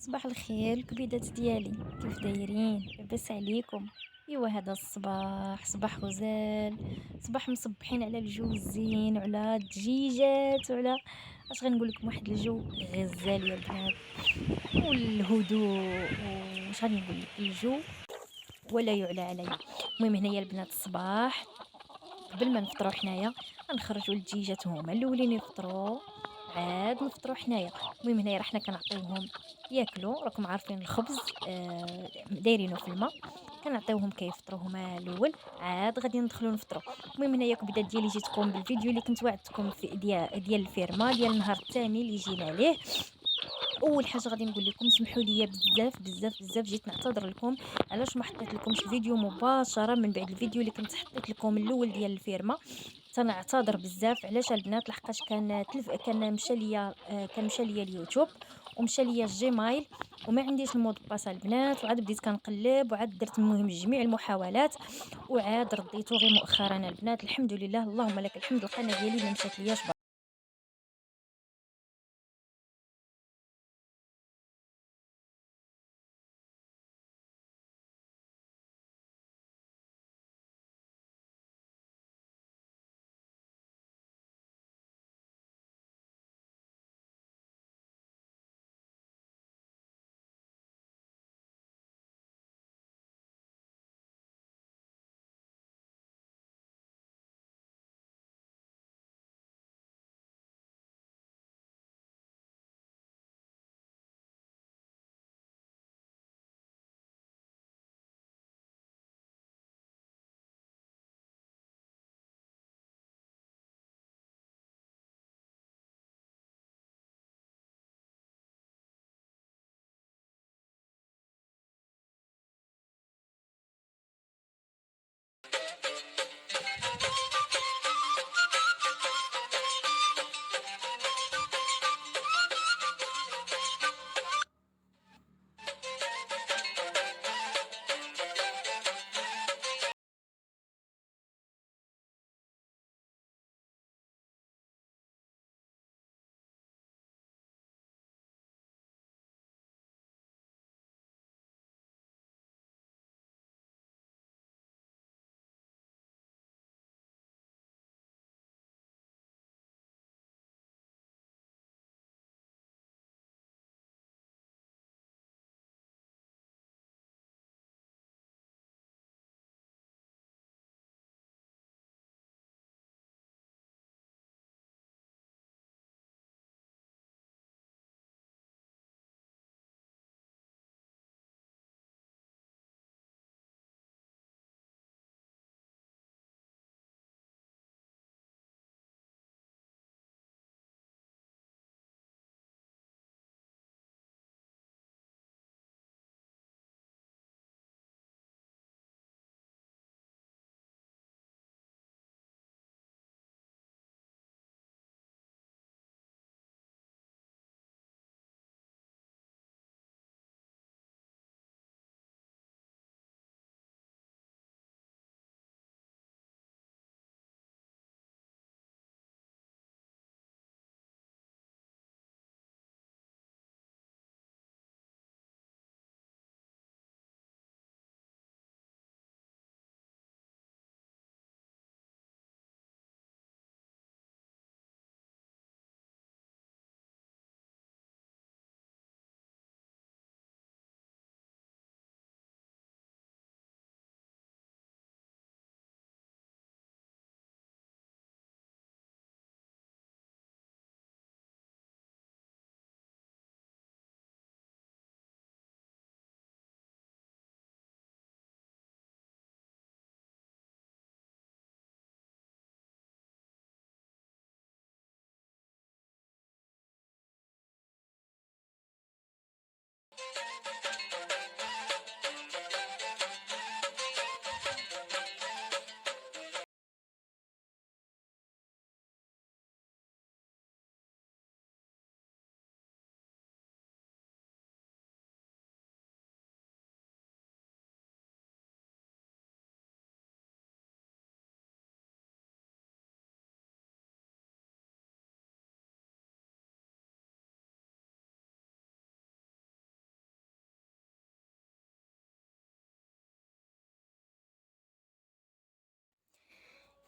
صباح الخير الكبيدات ديالي، كيف دايرين؟ لاباس عليكم؟ ايوا هذا الصباح صباح غزال، صباح مصبحين على الجو الزين وعلى الدجيجات وعلى اش غنقول لكم، واحد الجو غزال يا البنات، والهدوء واش غادي نقول لك الجو ولا يعلى عليه. المهم هنايا البنات الصباح قبل ما نفطروا حنايا غنخرجوا للدجيجات هما الاولين يفطروا، عاد نفطروا حنايا. المهم هنايا راه حنا كنعطيوهم ياكلوا، راكم عارفين الخبز دايرينه في الماء، كنعطيوهم كيفطروا هما الاول، عاد غادي ندخلوا نفطروا. المهم هنايا كبدات ديالي جيتكم بالفيديو اللي كنت وعدتكم في ديال الفيرما ديال النهار الثاني اللي جينا عليه. اول حاجه غادي نقول لكم سمحوا لي بزاف بزاف بزاف، جيت نعتذر لكم علاش ما حطيت لكمش الفيديو مباشره من بعد الفيديو اللي كنت حطيت لكم الاول ديال الفيرما. تنعتذر بزاف علاش البنات، لحقاش كان مشى ليا اليوتيوب ومشى ليا الجيمايل وما عنديش المود باس البنات، وعاد بديت كنقلب وعاد درت المهم جميع المحاولات وعاد رديته غير مؤخرا البنات. الحمد لله اللهم لك الحمد، القناه ديالي ما مشات لياش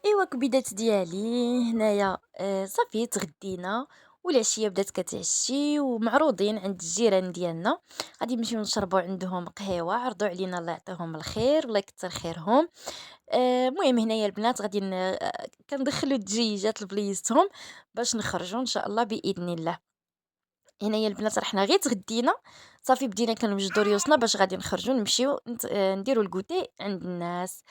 ايوا كبيدات ديالي هنايا صافي تغدينا والعشيه بدات كتعشي ومعروضين عند الجيران ديالنا. غادي نمشيو نشربوا عندهم قهيوه، عرضوا علينا الله يعطيهم الخير الله يكثر خيرهم. المهم هنايا البنات غادي كندخلوا الدجيجات لبليصتهم باش نخرجوا ان شاء الله باذن الله. هنايا البنات راه حنا غير تغدينا، صافي بدينا كنوجدوا ريوسنا باش غادي نخرجوا نمشيو نديروا الكوتي عند الناس،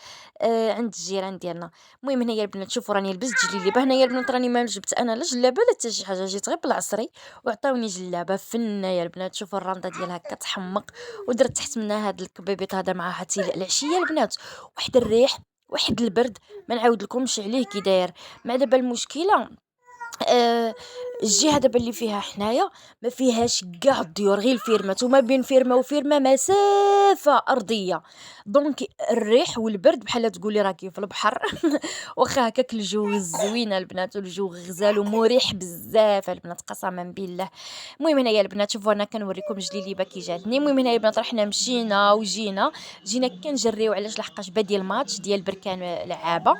عند الجيران ديالنا. المهم هنايا البنات شوفوا راني لبست جليبه، هنايا البنات راني ما جبت انا لا جلابه لا حتى شي حاجه، جيت غير بالعصري وعطاوني جلابه فنه يا البنات. شوفوا الرانده ديالها كتحمق، ودرت تحت منها هاد الكبيبيط هذا مع حتى العشيه البنات. واحد الريح واحد البرد ما نعاود لكمش عليه كي داير. مع دابا المشكله الجهه دابا اللي فيها حنايا ما فيهاش كاع الديور، غير الفيرمات، وما بين فيرمه وفيرمه مسافه ارضيه. دونك الريح والبرد بحال تقولي راكي في البحر. واخا هكاك الجو زوينه البنات، والجو غزال ومريح بزاف البنات قسما بالله. المهم هنايا البنات شوفوا انا كنوريكم جليليبه كي جاتني. المهم هنايا البنات رحنا مشينا وجينا، جينا كنجريو علاش لحقاش بادي الماتش ديال بركان لعابه،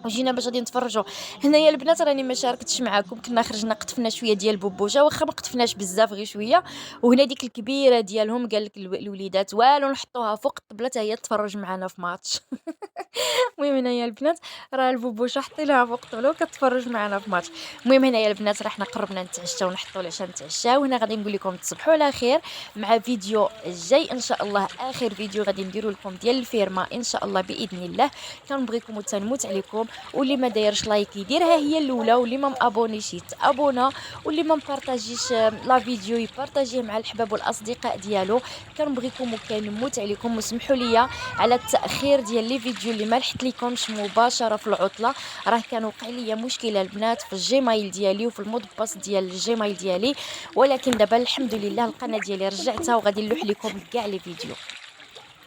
وجينا باش غادي نتفرجوا. هنايا البنات راني ما شاركتش معاكم، كنا خرجنا قطفنا شويه ديال البوبوشه، واخا ما قطفناش بزاف غير شويه. وهنا ديك الكبيره ديالهم قال لك الوليدات والو نحطوها فوق الطبله حتى هي تتفرج معنا في ماتش. المهم هنايا البنات راه البوبوشه حطيناها فوق الطبله وكتفرج معنا في ماتش. المهم هنايا البنات راه حنا قربنا نتعشاو ونحطوا العشاء نتعشاو. هنا غادي نقول لكم تصبحوا على خير مع فيديو جاي ان شاء الله، اخر فيديو غادي نديرو لكم ديال الفيرما ان شاء الله باذن الله. كنبغيكم وتنموت عليكم، واللي ما دايرش لايك يديرها هي الاولى، واللي ما مابونيش يتابونا، واللي ما مبارطاجيش لا فيديو يبارطاجيه مع الحباب والاصدقاء ديالو. كنبغيكم وكنموت عليكم، وسمحوا لي على التاخير ديال لي فيديو اللي ما لحقت لكمش مباشره في العطله. راه كان وقع لي مشكله البنات في الجيميل ديالي وفي المود باس ديال الجيميل ديالي، ولكن دابا الحمد لله القناه ديالي رجعتها وغادي نلوح لكم كاع لي فيديو.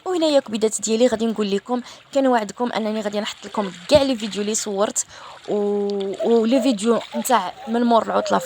وهنايا كبيدات ديالي غادي نقول لكم كنوعدكم انني غادي نحط لكم كاع لي فيديو اللي صورت ولي فيديو نتاع من مور العطله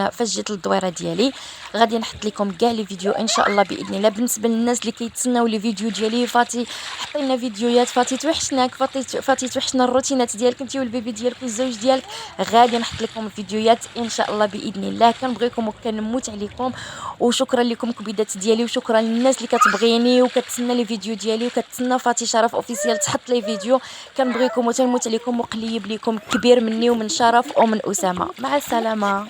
فاش جيت للدويره ديالي. غادي نحط لكم كاع لي فيديو ان شاء الله باذن الله. بالنسبه للناس اللي كيتسناو لي فيديو ديالي، فاتي حطي لنا فيديوهات، فاتي توحشناك، فاتي توحشنا الروتينات ديالك انت والبيبي ديالك والزوج ديالك. غادي نحط لكم الفيديوهات ان شاء الله باذن الله. كنبغيكم وكنموت عليكم، وشكرا لكم كبيدات ديالي، وشكرا للناس اللي كتبغيني وكتسنى لي فيديو ديالي وكتسنى فاتي شرف اوفيسيال تحط لي فيديو. كنبغيكم وتنموت عليكم، وقليب لكم كبير مني ومن شرف ومن اسامه. مع السلامه.